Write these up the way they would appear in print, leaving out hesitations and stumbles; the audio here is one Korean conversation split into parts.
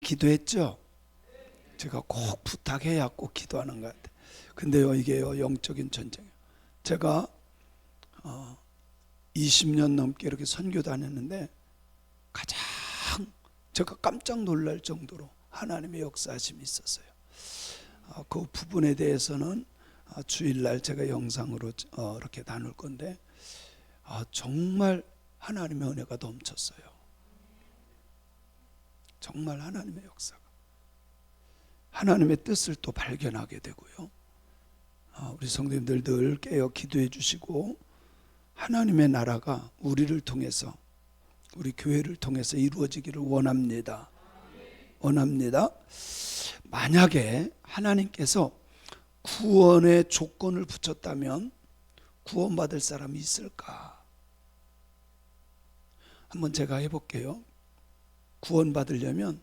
기도했죠? 제가 꼭 부탁해야 꼭 기도하는 것 같아요. 근데요, 이게요, 영적인 전쟁이에요. 제가 20년 넘게 이렇게 선교 다녔는데 가장 제가 깜짝 놀랄 정도로 하나님의 역사하심이 있었어요. 그 부분에 대해서는 주일날 제가 영상으로 이렇게 나눌 건데, 정말 하나님의 은혜가 넘쳤어요. 정말 하나님의 역사가, 하나님의 뜻을 또 발견하게 되고요. 우리 성도님들 늘 깨어 기도해 주시고, 하나님의 나라가 우리를 통해서, 우리 교회를 통해서 이루어지기를 원합니다. 원합니다. 만약에 하나님께서 구원의 조건을 붙였다면 구원받을 사람이 있을까? 한번 제가 해볼게요. 구원받으려면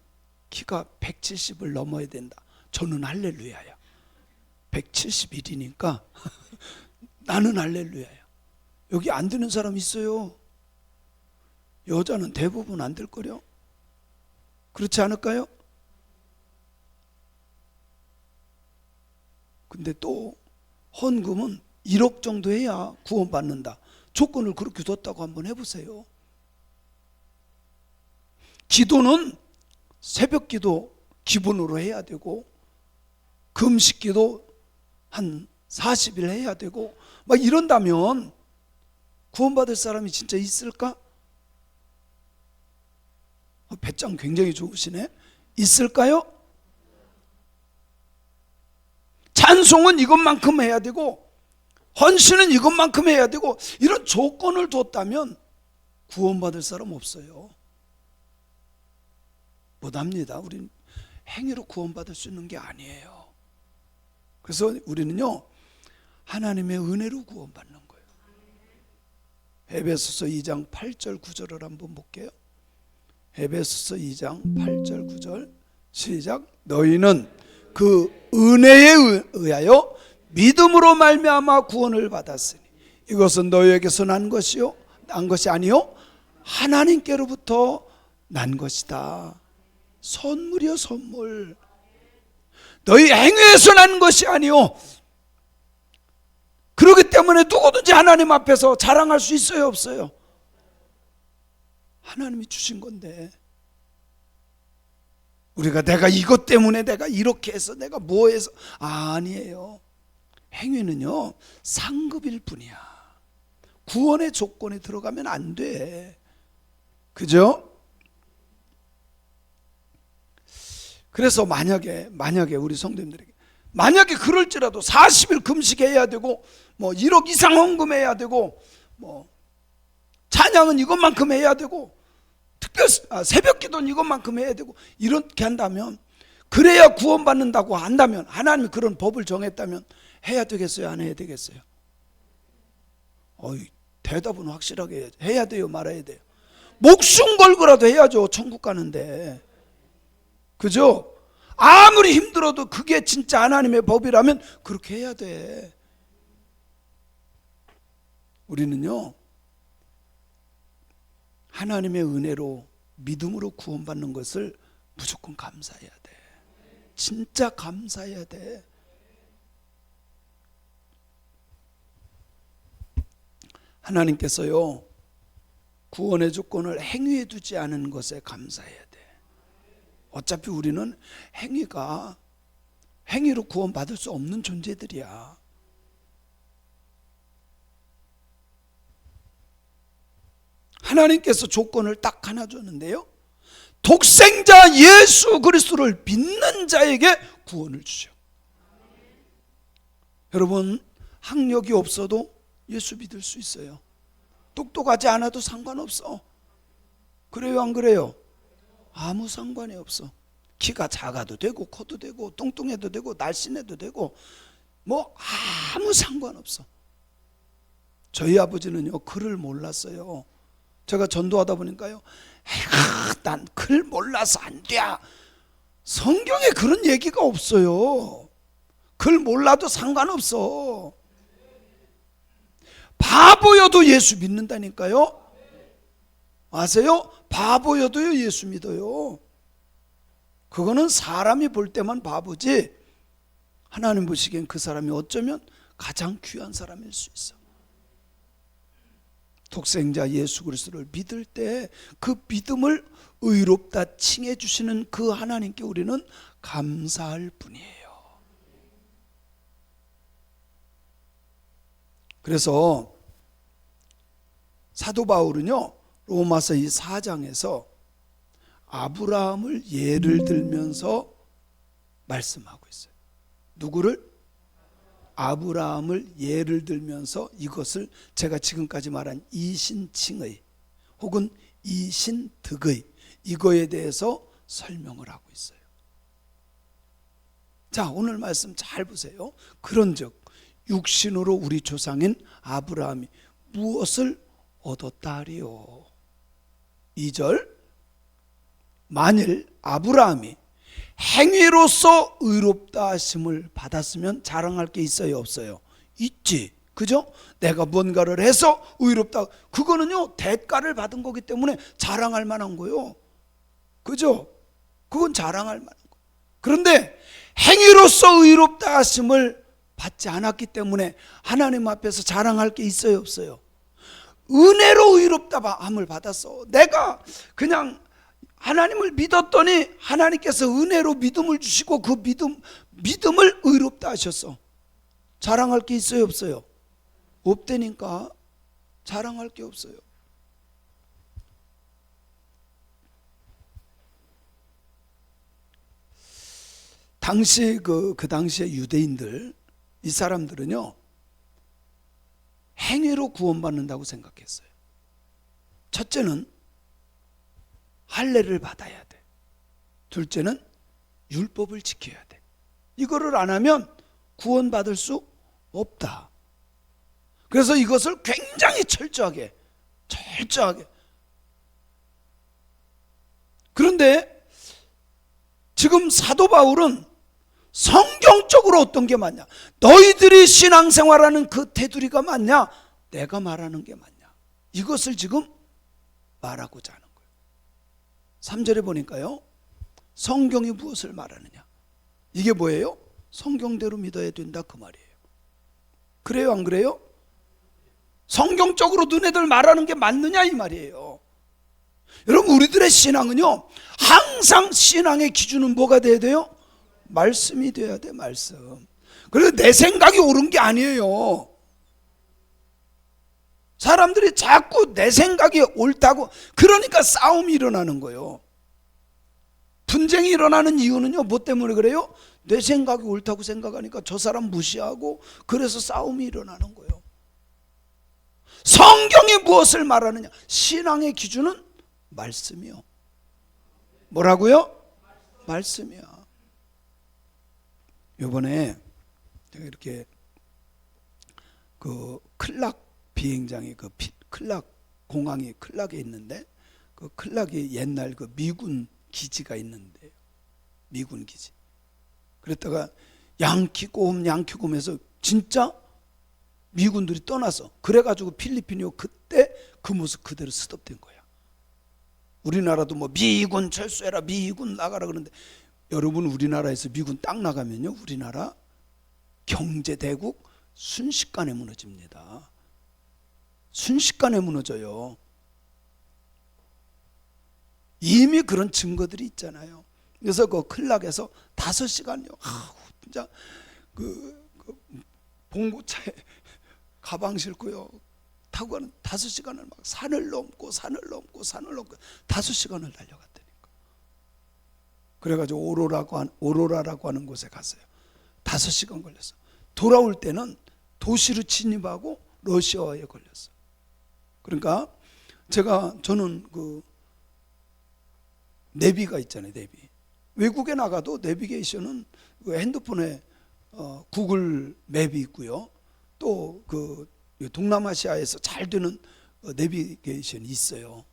키가 170을 넘어야 된다. 저는 할렐루야야. 171이니까 나는 할렐루야야. 여기 안 되는 사람 있어요. 여자는 대부분 안 될 거려. 그렇지 않을까요? 근데 또 헌금은 1억 정도 해야 구원받는다. 조건을 그렇게 뒀다고 한번 해보세요. 기도는 새벽 기도 기본으로 해야 되고, 금식 기도 한 40일 해야 되고, 막 이런다면 구원받을 사람이 진짜 있을까? 배짱 굉장히 좋으시네. 있을까요? 찬송은 이것만큼 해야 되고, 헌신은 이것만큼 해야 되고, 이런 조건을 뒀다면 구원받을 사람 없어요. 못합니다. 우리는 행위로 구원받을 수 있는 게 아니에요. 그래서 우리는요, 하나님의 은혜로 구원받는 거예요. 에베소서 2장 8절 9절을 한번 볼게요. 에베소서 2장 8절 9절 시작. 너희는 그 은혜에 의하여 믿음으로 말미암아 구원을 받았으니 이것은 너희에게서 난 것이요, 난 것이 아니요 하나님께로부터 난 것이다. 선물이요, 선물. 너희 행위에서 난 것이 아니요. 그렇기 때문에 누구든지 하나님 앞에서 자랑할 수 있어요, 없어요? 하나님이 주신 건데, 우리가 내가 이것 때문에 내가 이렇게 해서 내가 뭐 해서, 아니에요. 행위는요 상급일 뿐이야. 구원의 조건에 들어가면 안 돼. 그죠? 그래서 만약에 우리 성도님들에게 만약에 그럴지라도 40일 금식해야 되고, 뭐 1억 이상 헌금해야 되고, 뭐 찬양은 이것만큼 해야 되고, 새벽 기도는 이것만큼 해야 되고, 이렇게 한다면, 그래야 구원받는다고 한다면, 하나님이 그런 법을 정했다면 해야 되겠어요, 안 해야 되겠어요? 대답은 확실하게 해야 돼요, 말아야 돼요? 목숨 걸고라도 해야죠, 천국 가는데. 그죠? 아무리 힘들어도 그게 진짜 하나님의 법이라면 그렇게 해야 돼. 우리는요 하나님의 은혜로 믿음으로 구원받는 것을 무조건 감사해야 돼. 진짜 감사해야 돼. 하나님께서요 구원의 조건을 행위에 두지 않은 것에 감사해야 돼. 어차피 우리는 행위로 구원받을 수 없는 존재들이야. 하나님께서 조건을 딱 하나 줬는데요, 독생자 예수 그리스도를 믿는 자에게 구원을 주셔. 여러분, 학력이 없어도 예수 믿을 수 있어요. 똑똑하지 않아도 상관없어. 그래요, 안 그래요? 아무 상관이 없어. 키가 작아도 되고 커도 되고 뚱뚱해도 되고 날씬해도 되고, 뭐 아무 상관없어. 저희 아버지는요 글을 몰랐어요. 제가 전도하다 보니까요, 난 글 몰라서 안 돼. 성경에 그런 얘기가 없어요. 글 몰라도 상관없어. 바보여도 예수 믿는다니까요. 아세요? 바보여도요 예수 믿어요. 그거는 사람이 볼 때만 바보지 하나님 보시기엔 그 사람이 어쩌면 가장 귀한 사람일 수 있어. 독생자 예수 그리스도를 믿을 때 그 믿음을 의롭다 칭해 주시는 그 하나님께 우리는 감사할 뿐이에요. 그래서 사도 바울은요, 로마서 이 4장에서 아브라함을 예를 들면서 말씀하고 있어요. 누구를? 아브라함을 예를 들면서 이것을 제가 지금까지 말한 이신칭의 혹은 이신득의 이거에 대해서 설명을 하고 있어요. 자, 오늘 말씀 잘 보세요. 그런즉 육신으로 우리 조상인 아브라함이 무엇을 얻었다 하리요? 2절, 만일 아브라함이 행위로서 의롭다 하심을 받았으면 자랑할 게 있어요, 없어요? 있지. 그죠? 내가 뭔가를 해서 의롭다, 그거는요 대가를 받은 거기 때문에 자랑할 만한 거요. 그죠? 그건 자랑할 만한 거. 그런데 행위로서 의롭다 하심을 받지 않았기 때문에 하나님 앞에서 자랑할 게 있어요, 없어요? 은혜로 의롭다 함을 받았어. 내가 그냥 하나님을 믿었더니 하나님께서 은혜로 믿음을 주시고 그 믿음을 의롭다 하셨어. 자랑할 게 있어요, 없어요? 없다니까. 자랑할 게 없어요. 당시 그 당시의 유대인들, 이 사람들은요 행위로 구원받는다고 생각했어요. 첫째는 할례를 받아야 돼. 둘째는 율법을 지켜야 돼. 이거를 안 하면 구원받을 수 없다. 그래서 이것을 굉장히 철저하게. 그런데 지금 사도 바울은 성경적으로 어떤 게 맞냐? 너희들이 신앙생활하는 그 테두리가 맞냐? 내가 말하는 게 맞냐? 이것을 지금 말하고자 하는 거예요. 3절에 보니까요, 성경이 무엇을 말하느냐? 이게 뭐예요? 성경대로 믿어야 된다, 그 말이에요. 그래요, 안 그래요? 성경적으로 너네들 말하는 게 맞느냐, 이 말이에요. 여러분, 우리들의 신앙은요 항상 신앙의 기준은 뭐가 돼야 돼요? 말씀이 돼야 돼, 말씀. 그래서 내 생각이 옳은 게 아니에요. 사람들이 자꾸 내 생각이 옳다고, 그러니까 싸움이 일어나는 거예요. 분쟁이 일어나는 이유는요 뭐 때문에 그래요? 내 생각이 옳다고 생각하니까 저 사람 무시하고, 그래서 싸움이 일어나는 거예요. 성경이 무엇을 말하느냐? 신앙의 기준은 말씀이요. 뭐라고요? 말씀이야. 이번에 제가 이렇게 그 클락 비행장이 클락 공항이 클락에 있는데, 그 클락이 옛날 그 미군 기지가 있는데, 미군 기지. 그랬다가 양키곰해서 진짜 미군들이 떠나서, 그래가지고 필리핀이 그때 그 모습 그대로 스톱된 거야. 우리나라도 뭐 미군 철수해라, 미군 나가라 그러는데, 여러분 우리나라에서 미군 딱 나가면요 우리나라 경제대국 순식간에 무너집니다. 순식간에 무너져요. 이미 그런 증거들이 있잖아요. 그래서 그 클락에서 5시간요 진짜 그 봉고차에 가방 싣고요 타고 가는 5시간을 막 산을 넘고 5시간을 달려갔다니까. 그래가지고 오로라라고 하는 곳에 갔어요. 5시간 걸렸어. 돌아올 때는 도시로 침입하고 러시아에 걸렸어. 그러니까 저는 그 내비가 있잖아요, 내비. 외국에 나가도 내비게이션은 그 핸드폰에 구글 맵이 있고요. 또 그 동남아시아에서 잘 되는 내비게이션이 있어요.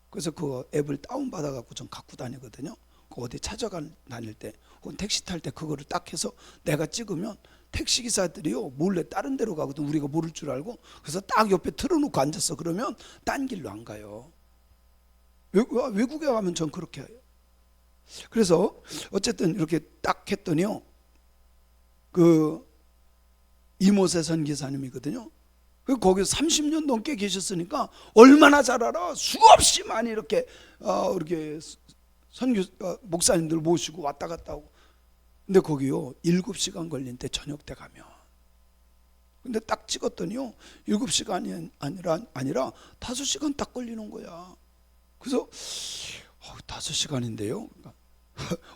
그래서 그 앱을 다운받아 갖고 좀 갖고 다니거든요. 어디 다닐 때 혹은 택시 탈 때 그거를 딱 해서 내가 찍으면 택시기사들이요 몰래 다른 데로 가거든, 우리가 모를 줄 알고. 그래서 딱 옆에 틀어놓고 앉았어. 그러면 딴 길로 안 가요. 외국에 가면 전 그렇게 해요. 그래서 어쨌든 이렇게 딱 했더니요, 그 이모세 선교사님이거든요. 거기서 30년 넘게 계셨으니까 얼마나 잘 알아. 수없이 많이 이렇게 선교 목사님들 모시고 왔다 갔다 하고. 근데 거기요 7시간 걸린대, 저녁 때 가면. 근데 딱 찍었더니요 7시간이 아니라 5시간 딱 걸리는 거야. 그래서 5시간인데요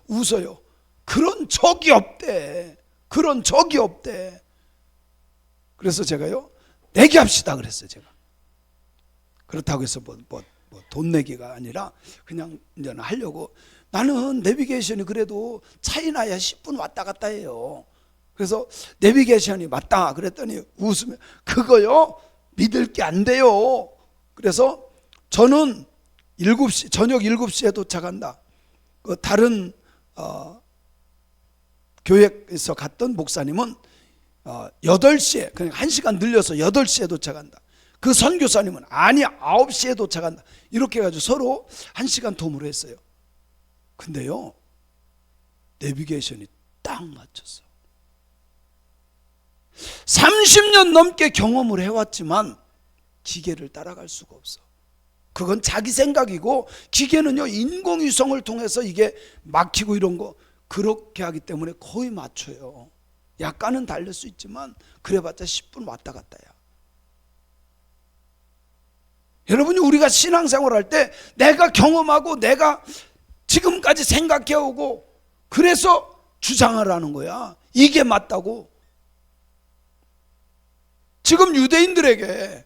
웃어요. 그런 적이 없대. 그런 적이 없대. 그래서 제가요, 내기합시다 그랬어요. 제가 그렇다고 해서 돈 내기가 아니라 그냥 이제 하려고. 나는 내비게이션이 그래도 차이나야 10분 왔다 갔다 해요. 그래서 내비게이션이 맞다 그랬더니 웃으며, 그거요 믿을 게 안 돼요. 그래서 저는 저녁 7시에 도착한다. 그 다른 교회에서 갔던 목사님은 8시에, 그냥 1시간 늘려서 8시에 도착한다. 그 선교사님은 아니 9시에 도착한다. 이렇게 해가지고 서로 1시간 도모를 했어요. 근데요 내비게이션이 딱 맞췄어. 30년 넘게 경험을 해왔지만 기계를 따라갈 수가 없어. 그건 자기 생각이고, 기계는요 인공위성을 통해서 이게 막히고 이런 거 그렇게 하기 때문에 거의 맞춰요. 약간은 달릴 수 있지만 그래봤자 10분 왔다 갔다야. 여러분이 우리가 신앙생활 할 때 내가 경험하고 내가 지금까지 생각해오고 그래서 주장을 하는 거야. 이게 맞다고. 지금 유대인들에게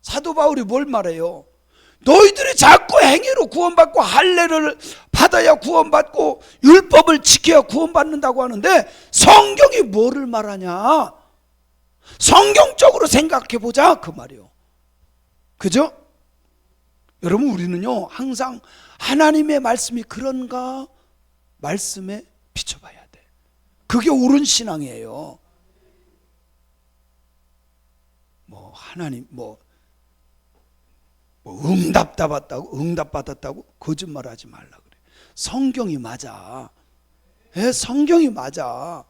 사도 바울이 뭘 말해요? 너희들이 자꾸 행위로 구원받고 할례를 받아야 구원받고 율법을 지켜야 구원받는다고 하는데 성경이 뭐를 말하냐? 성경적으로 생각해보자 그 말이요. 그죠? 여러분, 우리는요 항상 하나님의 말씀이 그런가 말씀에 비춰봐야 돼. 그게 옳은 신앙이에요. 하나님 응답받았다고 거짓말하지 말라 그래. 성경이 맞아. 성경이 맞아.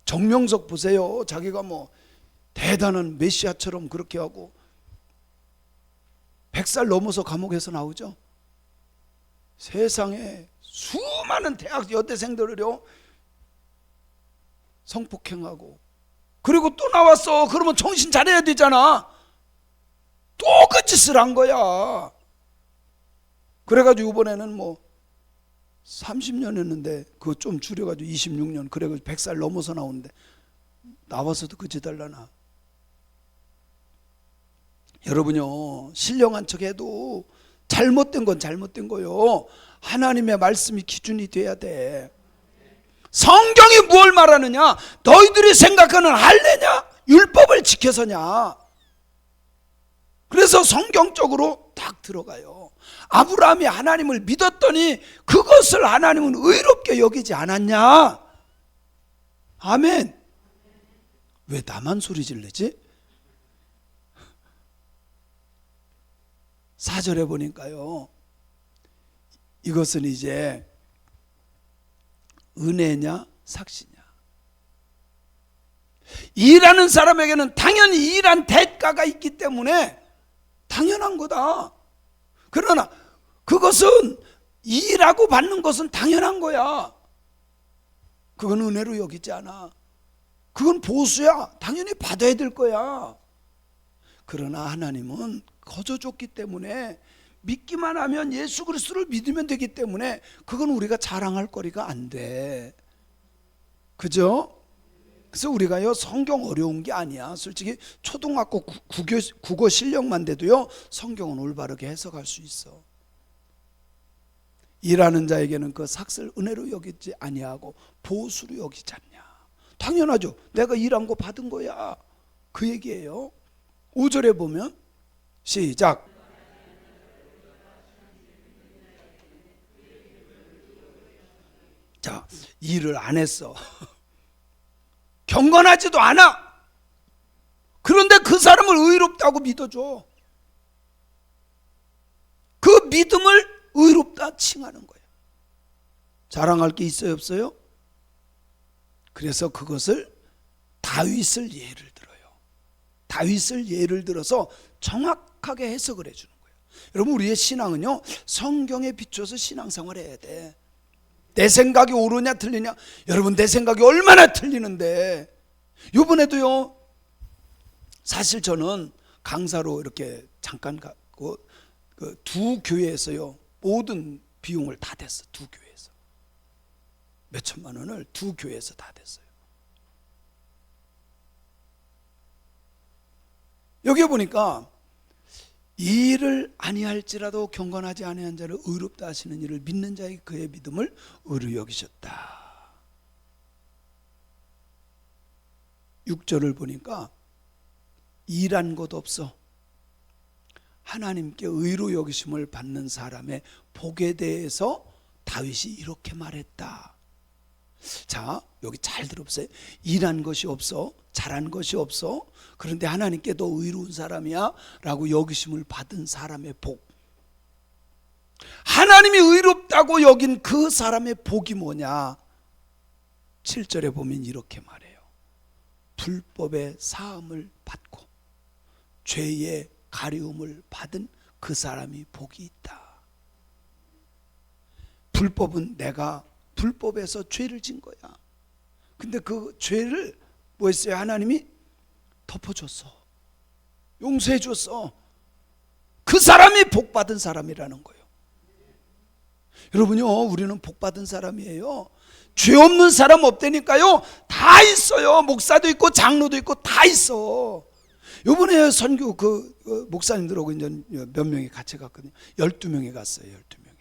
정명석 보세요. 자기가 대단한 메시아처럼 그렇게 하고 100살 넘어서 감옥에서 나오죠. 세상에 수많은 대학 여대생들을요 성폭행하고, 그리고 또 나왔어. 그러면 정신 차려야 되잖아. 또 그 짓을 한 거야. 그래가지고 이번에는 30년 했는데 그거 좀 줄여가지고 26년, 그래가지고 100살 넘어서 나오는데 나와서도 그 짓 하려나. 여러분요 신령한 척 해도 잘못된 건 잘못된 거요. 하나님의 말씀이 기준이 돼야 돼. 성경이 뭘 말하느냐? 너희들이 생각하는 할례냐? 율법을 지켜서냐? 그래서 성경적으로 딱 들어가요. 아브라함이 하나님을 믿었더니 그것을 하나님은 의롭게 여기지 않았냐? 아멘. 왜 나만 소리 지르지? 4절에 보니까요 이것은 이제 은혜냐 삭시냐. 일하는 사람에게는 당연히 일한 대가가 있기 때문에 당연한 거다. 그러나 그것은 일하고 받는 것은 당연한 거야. 그건 은혜로 여기지 않아. 그건 보수야. 당연히 받아야 될 거야. 그러나 하나님은 거저 줬기 때문에, 믿기만 하면 예수 그리스도를 믿으면 되기 때문에 그건 우리가 자랑할 거리가 안 돼. 그죠? 그래서 우리가요 성경 어려운 게 아니야. 솔직히 초등학교 국어 실력만 돼도요 성경은 올바르게 해석할 수 있어. 일하는 자에게는 그 삭슬 은혜로 여기지 아니하고 보수로 여기지 않냐. 당연하죠. 내가 일한 거 받은 거야. 그 얘기예요. 5절에 보면 시작. 자, 일을 안 했어. 경건하지도 않아. 그런데 그 사람을 의롭다고 믿어줘. 그 믿음을 의롭다 칭하는 거야. 자랑할 게 있어요, 없어요? 그래서 그것을 다윗을 예를 들어요. 다윗을 예를 들어서 정확하게 해석을 해주는 거예요. 여러분, 우리의 신앙은요, 성경에 비춰서 신앙생활 해야 돼. 내 생각이 옳으냐 틀리냐, 여러분 내 생각이 얼마나 틀리는데. 이번에도요, 사실 저는 강사로 이렇게 잠깐 갔고 그 두 교회에서요 모든 비용을 다 댔어. 두 교회에서 몇 천만 원을 두 교회에서 다 댔어요. 여기 보니까 이 일을 아니할지라도 경건하지 아니한 자를 의롭다 하시는 이를 믿는 자의 그의 믿음을 의로 여기셨다. 6절을 보니까 일한 것 없어 하나님께 의로 여기심을 받는 사람의 복에 대해서 다윗이 이렇게 말했다. 자, 여기 잘 들어보세요. 일한 것이 없어, 잘한 것이 없어, 그런데 하나님께 너 의로운 사람이야 라고 여기심을 받은 사람의 복, 하나님이 의롭다고 여긴 그 사람의 복이 뭐냐. 7절에 보면 이렇게 말해요. 불법의 사함을 받고 죄의 가리움을 받은 그 사람이 복이 있다. 불법은 내가 불법에서 죄를 진 거야. 근데 그 죄를 뭐 했어요? 하나님이 덮어줬어. 용서해 줬어. 그 사람이 복 받은 사람이라는 거예요. 여러분요, 우리는 복 받은 사람이에요. 죄 없는 사람 없다니까요. 다 있어요. 목사도 있고 장로도 있고 다 있어. 요번에 선교 목사님들하고 이제 몇 명이 같이 갔거든요. 12명이 갔어요. 12명이.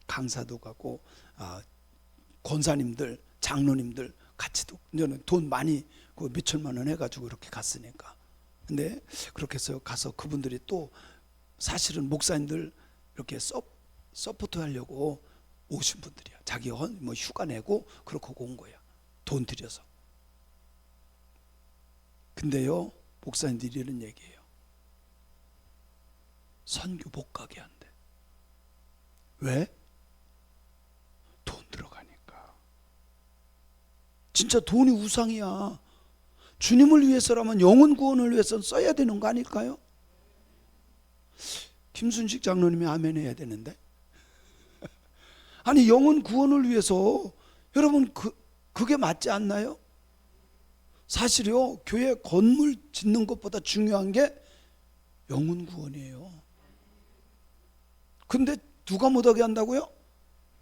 강사도 가고 권사님들, 장로님들 같이 돈 많이 몇천만 원 해가지고 이렇게 갔으니까. 근데 그렇게 해서 가서 그분들이 또 사실은 목사님들 이렇게 서포트 하려고 오신 분들이야. 자기 뭐 휴가 내고 그렇게 온 거야. 돈 들여서. 근데요, 목사님들이 이런 얘기해요. 선교 못 가게 한대. 왜? 돈 들어가니까. 진짜 돈이 우상이야. 주님을 위해서라면, 영혼 구원을 위해서 써야 되는 거 아닐까요? 김순식 장로님이 아멘 해야 되는데. 아니, 영혼 구원을 위해서, 여러분 그게 맞지 않나요? 사실요, 교회 건물 짓는 것보다 중요한 게 영혼 구원이에요. 근데 누가 못하게 한다고요?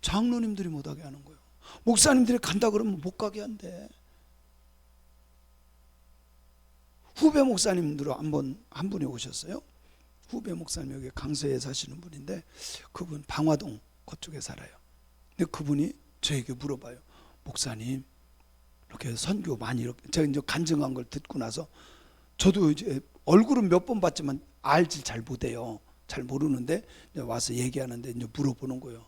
장로님들이 못하게 하는 거예요. 목사님들이 간다 그러면 못 가게 한대. 후배 목사님들 한 분이 오셨어요. 후배 목사님, 여기 강서에 사시는 분인데, 그분 방화동 그쪽에 살아요. 근데 그분이 저에게 물어봐요. 목사님, 이렇게 선교 많이, 이렇게 제가 이제 간증한 걸 듣고 나서, 저도 이제 얼굴은 몇 번 봤지만 알지 잘 못해요. 잘 모르는데 와서 얘기하는데 이제 물어보는 거예요.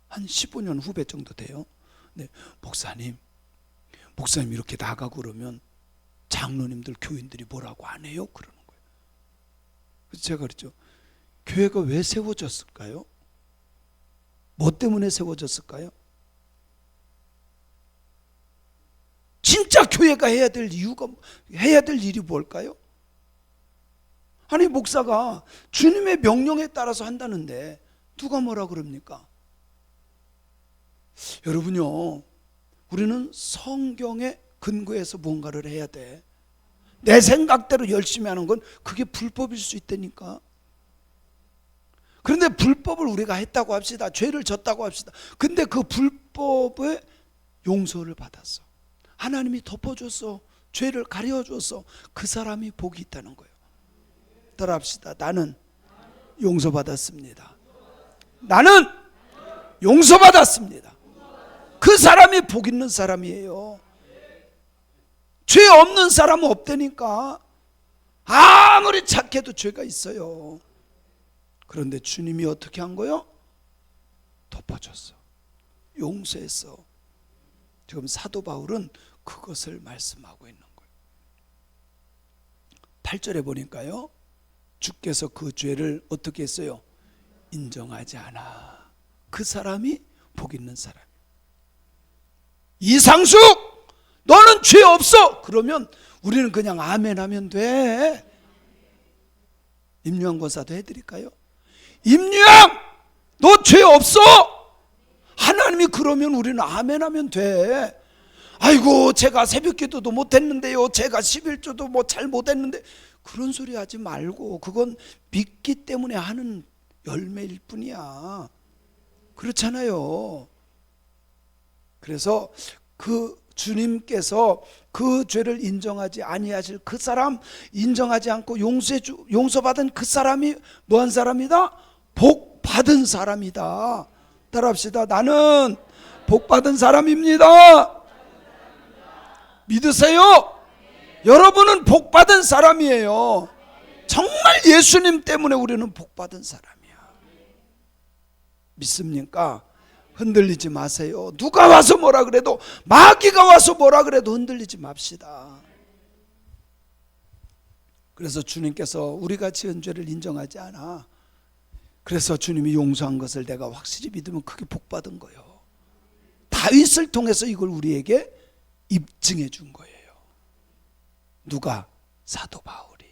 한 15년 후배 정도 돼요. 근데 목사님 이렇게 나가고 그러면 장로님들, 교인들이 뭐라고 안 해요? 그러는 거예요. 그래서 제가 그랬죠. 교회가 왜 세워졌을까요? 뭐 때문에 세워졌을까요? 진짜 교회가 해야 될 일이 뭘까요? 아니, 목사가 주님의 명령에 따라서 한다는데 누가 뭐라 그럽니까? 여러분요, 우리는 성경에 근거해서 뭔가를 해야 돼. 내 생각대로 열심히 하는 건 그게 불법일 수 있다니까. 그런데 불법을 우리가 했다고 합시다. 죄를 졌다고 합시다. 근데 그 불법의 용서를 받았어. 하나님이 덮어줬어. 죄를 가려줬어. 그 사람이 복이 있다는 거예요. 따라합시다. 나는 용서받았습니다. 나는 용서받았습니다. 그 사람이 복 있는 사람이에요. 죄 없는 사람은 없다니까. 아무리 착해도 죄가 있어요. 그런데 주님이 어떻게 한 거요? 덮어줬어. 용서했어. 지금 사도 바울은 그것을 말씀하고 있는 거예요. 8절에 보니까요, 주께서 그 죄를 어떻게 했어요? 인정하지 않아. 그 사람이 복 있는 사람. 이상숙 너는 죄 없어. 그러면 우리는 그냥 아멘 하면 돼. 임유한 권사도 해드릴까요? 임유양 너 죄 없어. 하나님이 그러면 우리는 아멘 하면 돼. 아이고 제가 새벽기도도 못했는데요, 제가 11조도 뭐 잘 못했는데, 그런 소리 하지 말고 그건 믿기 때문에 하는 열매일 뿐이야. 그렇잖아요. 그래서 그 주님께서 그 죄를 인정하지 아니하실 그 사람, 인정하지 않고 용서받은 그 사람이 뭐한 사람이다? 복 받은 사람이다. 따라합시다. 나는 복 받은 사람입니다. 믿으세요? 여러분은 복 받은 사람이에요. 정말 예수님 때문에 우리는 복 받은 사람이야. 믿습니까? 흔들리지 마세요. 누가 와서 뭐라 그래도, 마귀가 와서 뭐라 그래도 흔들리지 맙시다. 그래서 주님께서 우리가 지은 죄를 인정하지 않아. 그래서 주님이 용서한 것을 내가 확실히 믿으면 그게 복 받은 거예요. 다윗을 통해서 이걸 우리에게 입증해 준 거예요. 누가? 사도 바울이.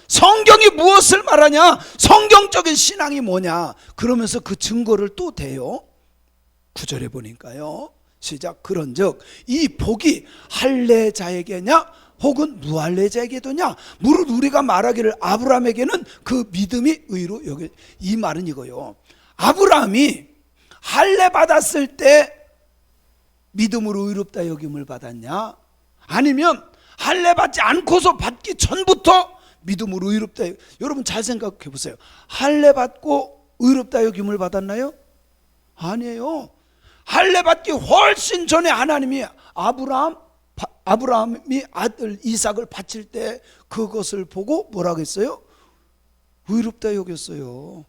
성경이 무엇을 말하냐? 성경적인 신앙이 뭐냐? 그러면서 그 증거를 또 대요. 9절에 보니까요. 시작. 그런즉 이 복이 할례자에게냐 혹은 무할례자에게도냐? 무릇 우리가 말하기를 아브라함에게는 그 믿음이 의로 여겨. 이 말은 이거요. 아브라함이 할례 받았을 때 믿음으로 의롭다 여김을 받았냐? 아니면 할례 받지 않고서 받기 전부터 믿음으로 의롭다. 여러분 잘 생각해 보세요. 할례 받고 의롭다 여김을 받았나요? 아니에요. 할례 받기 훨씬 전에 하나님이 아브라함이 아들 이삭을 바칠 때 그것을 보고 뭐라고 했어요? 의롭다 여겼어요.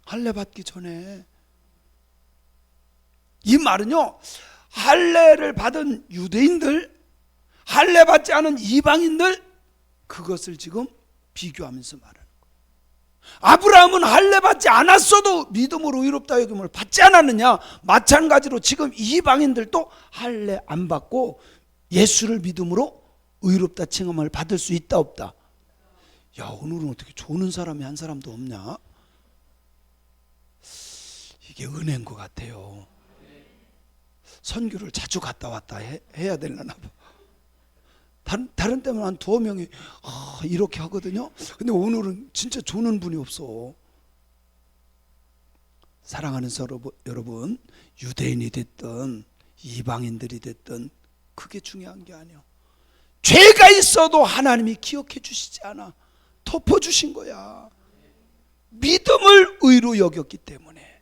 할례 받기 전에. 이 말은요, 할례를 받은 유대인들, 할례 받지 않은 이방인들, 그것을 지금 비교하면서 말하는 거예요. 아브라함은 할례 받지 않았어도 믿음으로 의롭다 여김을 받지 않았느냐? 마찬가지로 지금 이방인들도 할례 안 받고 예수를 믿음으로 의롭다 칭함을 받을 수 있다 없다? 야, 오늘은 어떻게 조는 사람이 한 사람도 없냐? 이게 은혜인 것 같아요. 선교를 자주 갔다 왔다 해야 되려나 봐. 다른 때면 한 2명이 이렇게 하거든요. 근데 오늘은 진짜 조는 분이 없어. 사랑하는 여러분, 유대인이 됐든 이방인들이 됐든 그게 중요한 게 아니에요. 죄가 있어도 하나님이 기억해 주시지 않아. 덮어주신 거야. 믿음을 의로 여겼기 때문에.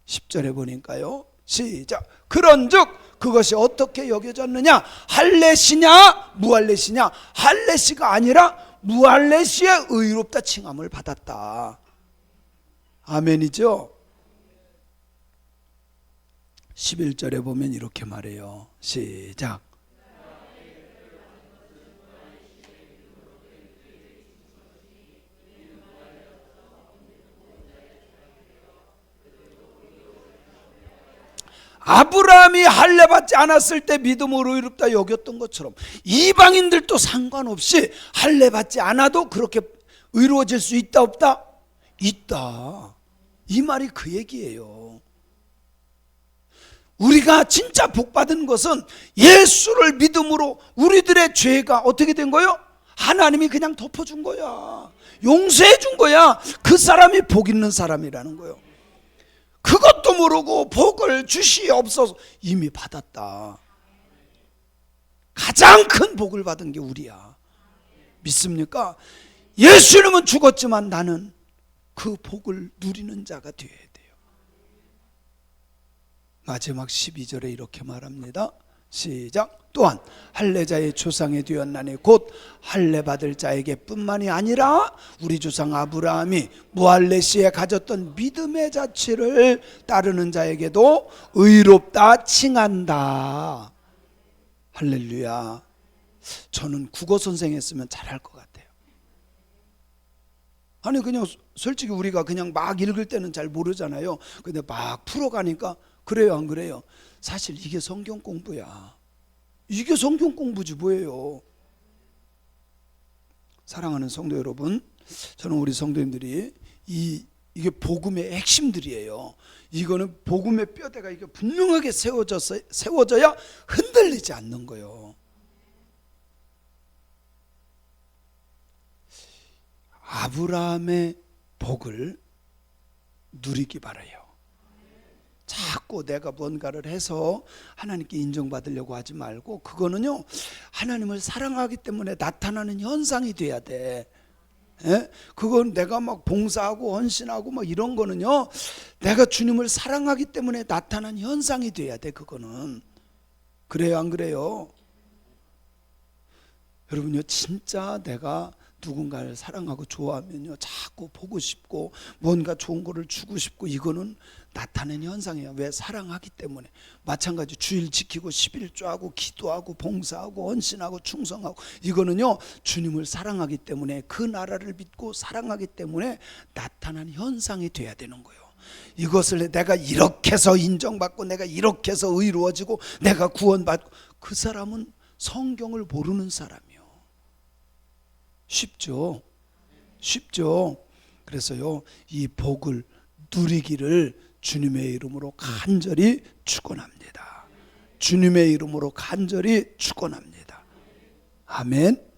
10절에 보니까요, 시작. 그런즉 그것이 어떻게 여겨졌느냐? 할례시냐 무할례시냐? 할례시가 아니라 무할례시의 의롭다 칭함을 받았다. 아멘이죠? 11절에 보면 이렇게 말해요. 시작. 아브라함이 할례 받지 않았을 때 믿음으로 의롭다 여겼던 것처럼 이방인들도 상관없이 할례 받지 않아도 그렇게 의로워질 수 있다 없다? 있다. 이 말이 그 얘기예요. 우리가 진짜 복 받은 것은 예수를 믿음으로 우리들의 죄가 어떻게 된 거예요? 하나님이 그냥 덮어준 거야. 용서해 준 거야. 그 사람이 복 있는 사람이라는 거예요. 그것도 모르고 복을 주시옵소서. 이미 받았다. 가장 큰 복을 받은 게 우리야. 믿습니까? 예수님은 죽었지만 나는 그 복을 누리는 자가 되어야 돼요. 마지막 12절에 이렇게 말합니다. 시작. 또한 할례자의 조상이 되었나니 곧 할례 받을 자에게 뿐만이 아니라 우리 조상 아브라함이 무할례 시에 가졌던 믿음의 자취를 따르는 자에게도 의롭다 칭한다. 할렐루야. 저는 국어 선생 했으면 잘할 것 같아요. 아니 그냥 솔직히 우리가 그냥 막 읽을 때는 잘 모르잖아요. 근데 막 풀어가니까 그래요 안 그래요? 사실 이게 성경 공부야. 이게 성경 공부지 뭐예요. 사랑하는 성도 여러분, 저는 우리 성도님들이 이게 복음의 핵심들이에요. 이거는 복음의 뼈대가 이게 분명하게 세워져야 흔들리지 않는 거예요. 아브라함의 복을 누리기 바라요. 자꾸 내가 뭔가를 해서 하나님께 인정받으려고 하지 말고, 그거는요 하나님을 사랑하기 때문에 나타나는 현상이 돼야 돼. 예? 그건 내가 막 봉사하고 헌신하고 막 이런 거는요 내가 주님을 사랑하기 때문에 나타난 현상이 돼야 돼. 그거는 그래요, 안 그래요? 여러분요, 진짜 내가 누군가를 사랑하고 좋아하면요 자꾸 보고 싶고 뭔가 좋은 거를 주고 싶고, 이거는 나타내는 현상이에요. 왜? 사랑하기 때문에. 마찬가지 주일 지키고 11조하고 기도하고 봉사하고 헌신하고 충성하고, 이거는요 주님을 사랑하기 때문에, 그 나라를 믿고 사랑하기 때문에 나타난 현상이 돼야 되는 거예요. 이것을 내가 이렇게 해서 인정받고 내가 이렇게 해서 의로워지고 내가 구원받고, 그 사람은 성경을 모르는 사람이에요. 쉽죠? 쉽죠? 그래서요 이 복을 누리기를 주님의 이름으로 간절히 축원합니다. 주님의 이름으로 간절히 축원합니다. 아멘.